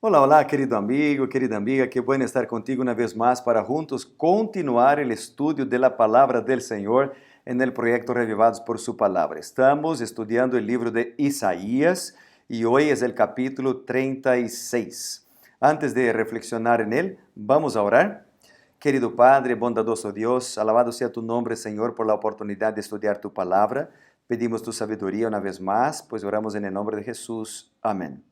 Olá, olá, querido amigo, querida amiga, qué bueno estar contigo una vez más para juntos continuar el estudio de la palabra del Señor en el proyecto Revivados por su Palabra. Estamos estudiando el libro de Isaías y hoy es el capítulo 36. Antes de reflexionar en él, vamos a orar. Querido Padre, bondadoso Dios, alabado sea tu nombre, Señor, por la oportunidad de estudiar tu palabra. Pedimos tu sabiduría una vez más, pues oramos en el nombre de Jesús. Amén.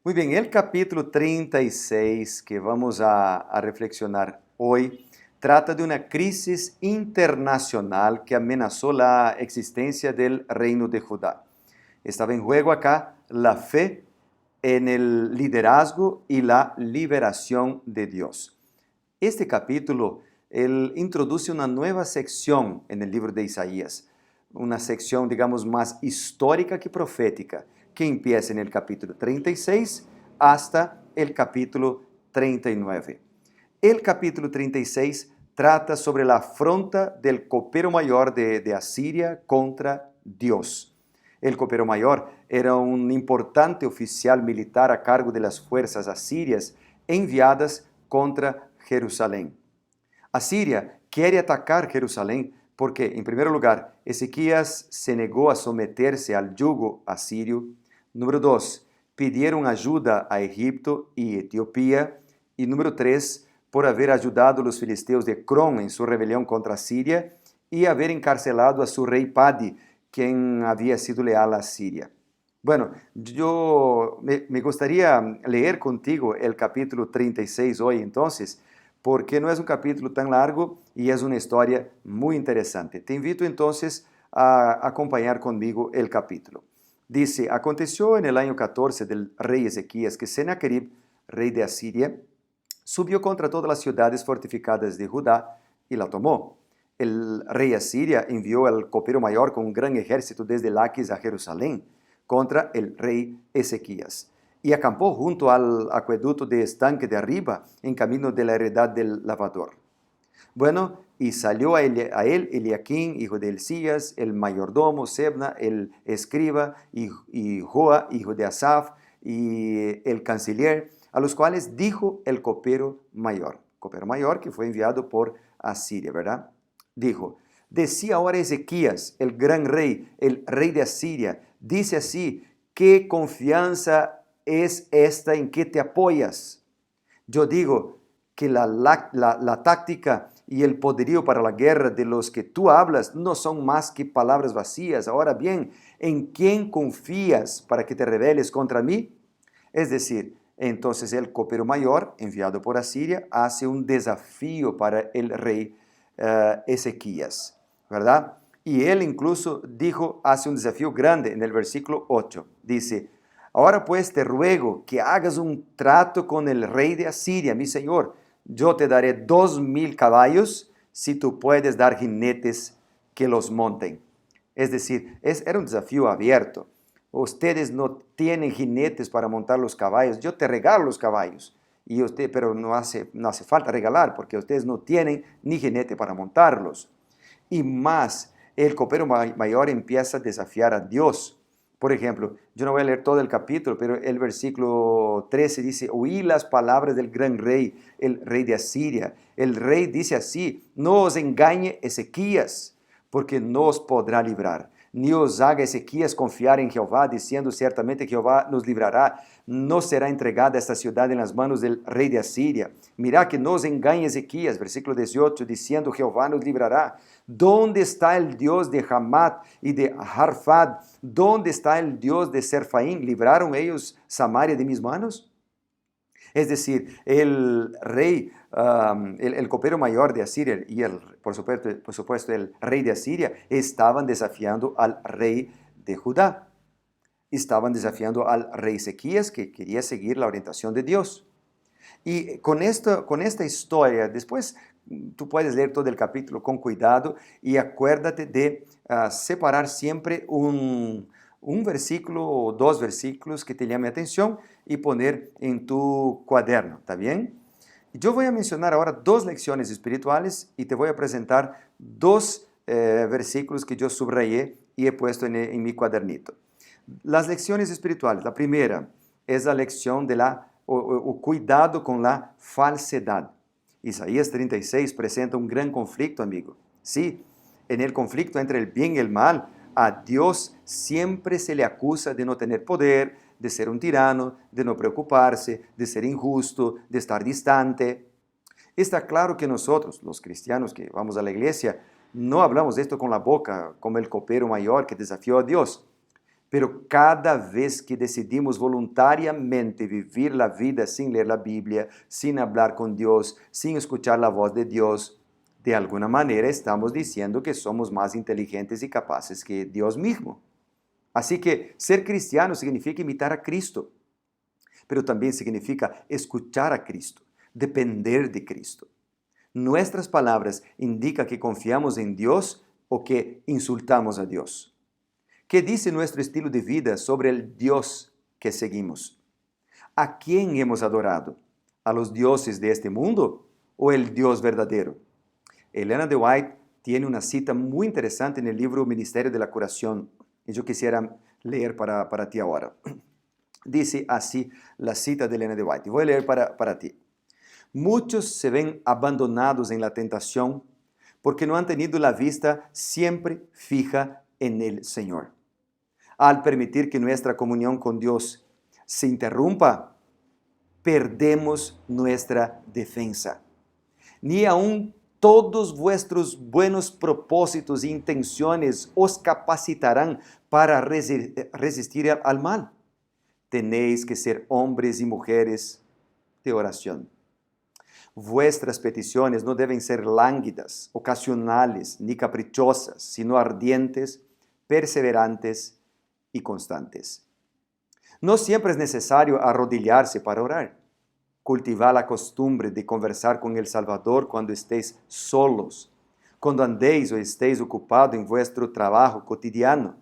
Muy bien, el capítulo 36 que vamos a reflexionar hoy trata de una crisis internacional que amenazó la existencia del reino de Judá. Estaba en juego acá la fe en el liderazgo y la liberación de Dios. Este capítulo él introduce una nueva sección en el libro de Isaías, una sección, digamos, más histórica que profética, que empieza en el capítulo 36 hasta el capítulo 39. El capítulo 36 trata sobre la afronta del copero mayor de Asiria contra Dios. El copero mayor era un importante oficial militar a cargo de las fuerzas asirias enviadas contra Jerusalén. Asiria quiere atacar Jerusalén porque, en primer lugar, Ezequías se negó a someterse al yugo asirio. Número 2, pidieron ayuda a Egipto y Etiopía. Y número 3, por haber ayudado a los filisteos de Cron en su rebelión contra Siria y haber encarcelado a su rey Padi, quien había sido leal a Siria. Bueno, yo me gustaría leer contigo el capítulo 36 hoy entonces, porque no es un capítulo tan largo y es una historia muy interesante. Te invito entonces a acompañar conmigo el capítulo. Dice, aconteció en el año 14 del rey Ezequías que Sennacherib, rey de Asiria, subió contra todas las ciudades fortificadas de Judá y la tomó. El rey Asiria envió al copero mayor con un gran ejército desde Laquis a Jerusalén contra el rey Ezequías y acampó junto al acueducto de Estanque de Arriba, en camino de la heredad del lavador. Bueno, y salió a él Eliaquín, hijo de Hilcías, el mayordomo, Sebna, el escriba, y Joa, hijo de Asaf, y el canciller, a los cuales dijo el copero mayor que fue enviado por Asiria, ¿verdad? Dijo, decía ahora Ezequías, el gran rey, el rey de Asiria, dice así, ¿qué confianza es esta en que te apoyas? Yo digo que la táctica y el poderío para la guerra de los que tú hablas no son más que palabras vacías. Ahora bien, ¿en quién confías para que te rebeles contra mí? Es decir, entonces el copero mayor, enviado por Asiria, hace un desafío para el rey Ezequías, ¿verdad? Y él incluso hace un desafío grande en el versículo 8. Dice, ahora pues te ruego que hagas un trato con el rey de Asiria, mi señor. Yo te daré 2000 caballos si tú puedes dar jinetes que los monten. Es decir, era un desafío abierto. Ustedes no tienen jinetes para montar los caballos, yo te regalo los caballos. Pero no hace falta regalar porque ustedes no tienen ni jinete para montarlos. Y más, el copero mayor empieza a desafiar a Dios. Por ejemplo, yo no voy a leer todo el capítulo, pero el versículo 13 dice, oí las palabras del gran rey, el rey de Asiria. El rey dice así, no os engañe Ezequías, porque no os podrá librar. Ni os haga Ezequías confiar en Jehová, diciendo ciertamente Jehová nos librará. No será entregada esta ciudad en las manos del rey de Asiria. Mirá que no os engañe Ezequías, versículo 18, diciendo Jehová nos librará. ¿Dónde está el Dios de Hamat y de Harfad? ¿Dónde está el Dios de Serfaín? ¿Libraron ellos Samaria de mis manos? Es decir, el rey, el copero mayor de Asiria y por supuesto el rey de Asiria estaban desafiando al rey de Judá. Estaban desafiando al rey Ezequías que quería seguir la orientación de Dios. Y con esta historia, después tú puedes leer todo el capítulo con cuidado y acuérdate de separar siempre un versículo o dos versículos que te llame la atención y poner en tu cuaderno, ¿está bien? Yo voy a mencionar ahora dos lecciones espirituales y te voy a presentar dos versículos que yo subrayé y he puesto en mi cuadernito. Las lecciones espirituales, la primera es la lección de la o cuidado con la falsedad. Isaías 36 presenta un gran conflicto, amigo. Sí, en el conflicto entre el bien y el mal, a Dios siempre se le acusa de no tener poder, de ser un tirano, de no preocuparse, de ser injusto, de estar distante. Está claro que nosotros, los cristianos que vamos a la iglesia, no hablamos de esto con la boca, como el copero mayor que desafió a Dios. Pero cada vez que decidimos voluntariamente vivir la vida sin leer la Biblia, sin hablar con Dios, sin escuchar la voz de Dios, de alguna manera estamos diciendo que somos más inteligentes y capaces que Dios mismo. Así que ser cristiano significa imitar a Cristo, pero también significa escuchar a Cristo, depender de Cristo. Nuestras palabras indican que confiamos en Dios o que insultamos a Dios. ¿Qué dice nuestro estilo de vida sobre el Dios que seguimos? ¿A quién hemos adorado? ¿A los dioses de este mundo o el Dios verdadero? Ellen G. White tiene una cita muy interesante en el libro Ministerio de la Curación, y yo quisiera leer para ti ahora. Dice así la cita de Ellen G. White, y voy a leer para ti. Muchos se ven abandonados en la tentación porque no han tenido la vista siempre fija en el Señor. Al permitir que nuestra comunión con Dios se interrumpa, perdemos nuestra defensa. Ni aun todos vuestros buenos propósitos e intenciones os capacitarán para resistir al mal. Tenéis que ser hombres y mujeres de oración. Vuestras peticiones no deben ser lánguidas, ocasionales, ni caprichosas, sino ardientes, perseverantes y constantes. No siempre es necesario arrodillarse para orar. Cultivad la costumbre de conversar con el Salvador cuando estéis solos, cuando andéis o estéis ocupados en vuestro trabajo cotidiano.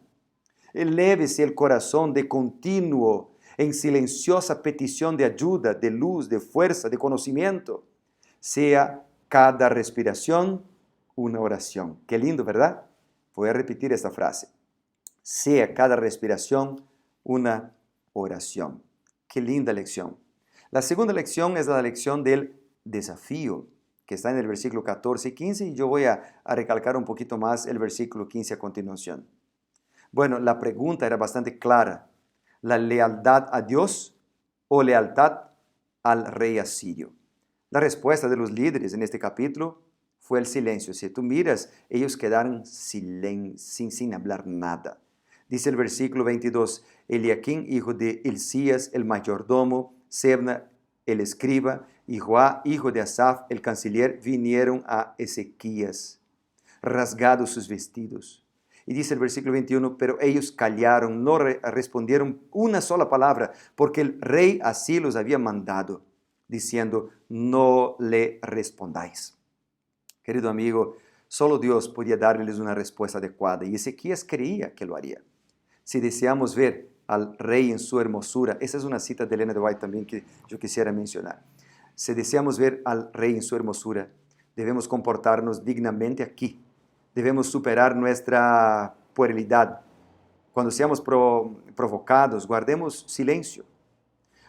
Elévese el corazón de continuo en silenciosa petición de ayuda, de luz, de fuerza, de conocimiento. Sea cada respiración una oración. Qué lindo, ¿verdad? Voy a repetir esta frase. Sea cada respiración una oración. Qué linda lección. La segunda lección es la lección del desafío, que está en el versículo 14 y 15, y yo voy a recalcar un poquito más el versículo 15 a continuación. Bueno, la pregunta era bastante clara. ¿La lealtad a Dios o lealtad al rey asirio? La respuesta de los líderes en este capítulo fue el silencio. Si tú miras, ellos quedaron sin hablar nada. Dice el versículo 22, Eliaquín, hijo de Hilcías, el mayordomo, Sebna, el escriba, y Joá, hijo de Asaf, el canciller, vinieron a Ezequías, rasgados sus vestidos. Y dice el versículo 21, pero ellos callaron, no respondieron una sola palabra, porque el rey así los había mandado, diciendo, no le respondáis. Querido amigo, solo Dios podía darles una respuesta adecuada, y Ezequías creía que lo haría. Si deseamos ver al rey en su hermosura, esa es una cita de Ellen G. White también que yo quisiera mencionar. Si deseamos ver al rey en su hermosura, debemos comportarnos dignamente aquí. Debemos superar nuestra puerilidad. Cuando seamos provocados, guardemos silencio.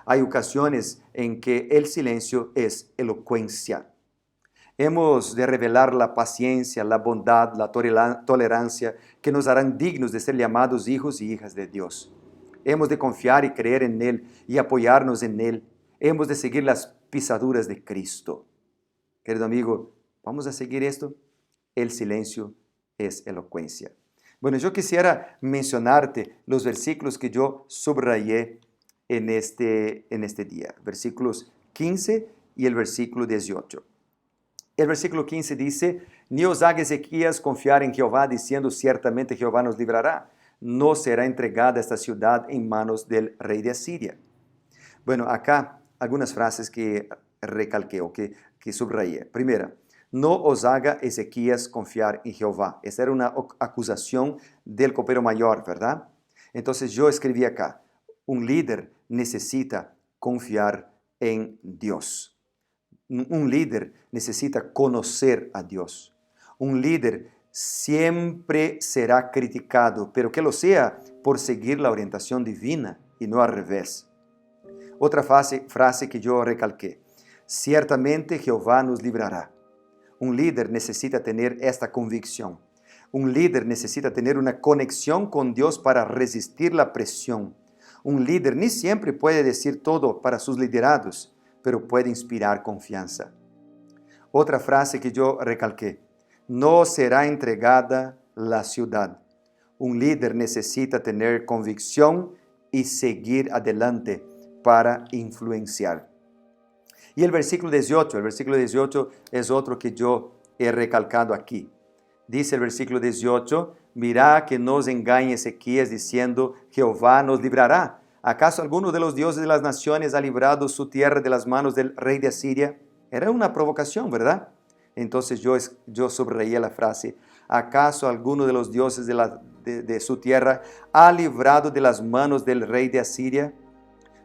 Hay ocasiones en que el silencio es elocuencia. Hemos de revelar la paciencia, la bondad, la tolerancia que nos harán dignos de ser llamados hijos y hijas de Dios. Hemos de confiar y creer en Él y apoyarnos en Él. Hemos de seguir las pisaduras de Cristo. Querido amigo, ¿vamos a seguir esto? El silencio es elocuencia. Bueno, yo quisiera mencionarte los versículos que yo subrayé en este día. Versículos 15 y el versículo 18. El versículo 15 dice, ni os haga Ezequías confiar en Jehová, diciendo, ciertamente Jehová nos librará. No será entregada esta ciudad en manos del rey de Asiria. Bueno, acá algunas frases que recalqué o que subrayé. Primera, no os haga Ezequías confiar en Jehová. Esa era una acusación del copero mayor, ¿verdad? Entonces yo escribí acá, un líder necesita confiar en Dios. Un líder necesita conocer a Dios. Un líder siempre será criticado, pero que lo sea por seguir la orientación divina y no al revés. Otra frase que yo recalqué. Ciertamente Jehová nos librará. Un líder necesita tener esta convicción. Un líder necesita tener una conexión con Dios para resistir la presión. Un líder ni siempre puede decir todo para sus liderados, pero puede inspirar confianza. Otra frase que yo recalqué. No será entregada la ciudad. Un líder necesita tener convicción y seguir adelante para influenciar. Y el versículo 18 es otro que yo he recalcado aquí. Dice el versículo 18, mirá que no os engañe Ezequías diciendo, Jehová nos librará. ¿Acaso alguno de los dioses de las naciones ha librado su tierra de las manos del rey de Asiria? Era una provocación, ¿verdad? Entonces yo subrayé la frase, ¿acaso alguno de los dioses de su tierra ha librado de las manos del rey de Asiria?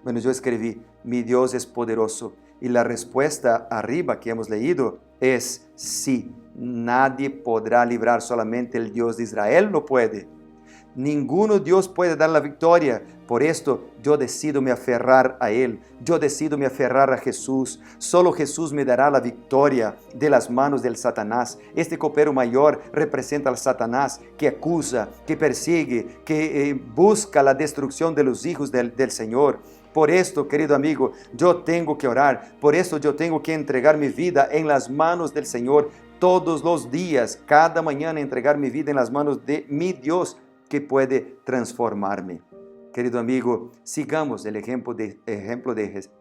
Bueno, yo escribí, mi Dios es poderoso. Y la respuesta arriba que hemos leído es sí. Nadie podrá librar, solamente el Dios de Israel lo puede. Ninguno Dios puede dar la victoria. Por esto yo decido me aferrar a Él. Yo decido me aferrar a Jesús. Solo Jesús me dará la victoria de las manos del Satanás. Este copero mayor representa al Satanás que acusa, que persigue, que busca la destrucción de los hijos del Señor. Por esto, querido amigo, yo tengo que orar. Por esto yo tengo que entregar mi vida en las manos del Señor todos los días. Cada mañana entregar mi vida en las manos de mi Dios que puede transformarme. Querido amigo, sigamos el ejemplo de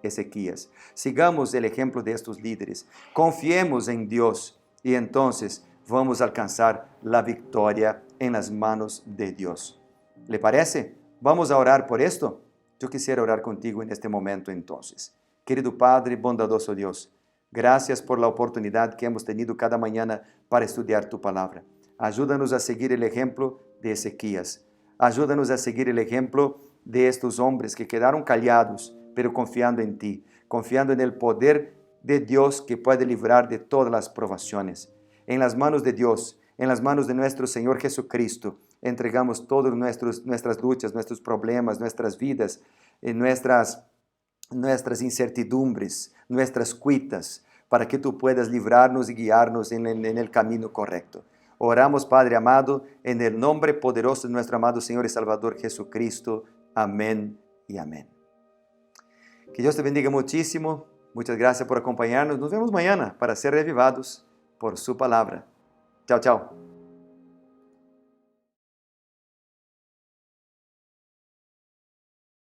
Ezequías. Sigamos el ejemplo de estos líderes. Confiemos en Dios y entonces vamos a alcanzar la victoria en las manos de Dios. ¿Le parece? Vamos a orar por esto. Yo quisiera orar contigo en este momento entonces. Querido Padre, bondadoso Dios, gracias por la oportunidad que hemos tenido cada mañana para estudiar tu palabra. Ayúdanos a seguir el ejemplo de Ezequías. Ayúdanos a seguir el ejemplo de estos hombres que quedaron callados, pero confiando en ti, confiando en el poder de Dios que puede librar de todas las provaciones. En las manos de Dios, en las manos de nuestro Señor Jesucristo, entregamos todas nuestras luchas, nuestros problemas, nuestras vidas, nuestras incertidumbres, nuestras cuitas, para que tú puedas librarnos y guiarnos en el camino correcto. Oramos, Padre amado, en el nombre poderoso de nuestro amado Señor y Salvador Jesucristo. Amén y amén. Que Dios te bendiga muchísimo. Muchas gracias por acompañarnos. Nos vemos mañana para ser revivados por su palabra. Chao, chao.